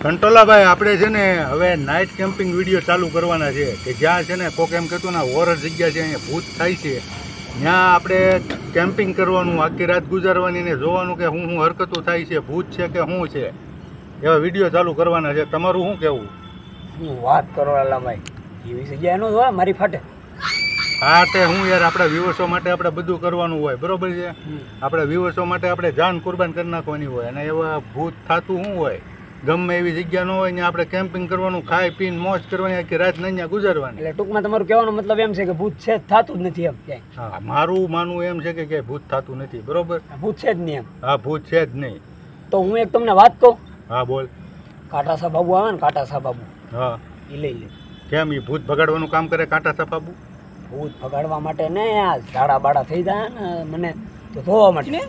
કંટોલાભાઈ આપણે છે ને હવે નાઇટ કેમ્પિંગ વિડીયો ચાલુ કરવાના છે કે જ્યાં છે ને કોક એમ કહેતું ને હોરર જગ્યા છે અહીંયા ભૂત થાય છે ત્યાં આપણે કેમ્પિંગ કરવાનું આખી રાત ગુજારવાની ને જોવાનું કે શું હરકતો થાય છે ભૂત છે કે શું છે એવા વિડીયો ચાલુ કરવાના છે. તમારું શું કહેવું? હું વાત કરો લાલાભાઈ, એવી જગ્યા નો જોવા મારી ફાટે. હા તે હું યાર આપણા વ્યુઅર્સો માટે આપણે બધું કરવાનું હોય બરોબર છે. આપણે વ્યુઅર્સો માટે આપણે જાન કુરબાન કરી નાખવાની હોય અને એવા ભૂત થતું શું હોય ગમે એવી જગ્યા ન હોય ને આપણે કેમ્પિંગ કરવાનું ખાઈ પીને મોજ કરવાની આખી રાત અહીંયા ગુજારવાની. એટલે ટૂંકમાં તમારું કહેવાનો મતલબ એમ છે કે ભૂત છે થતું જ નથી એમ ક્યાંય? હા મારું માનવું એમ છે કે ભૂત થતું નથી બરોબર. ભૂત છે જ નહીં એમ? હા ભૂત છે જ નહીં. તો હું એક તમને વાત કહું. હા બોલ. કાંટાસા બાબુ આવે ને કાંટાસા બાબુ, હા એ લઈ લે. કેમ એ ભૂત ભગાડવાનું કામ કરે કાંટાસા બાબુ? ભૂત ભગાડવા માટે ને આ ઝાડા બાડા થઈ જાય ને મને તો ધોવા માટે.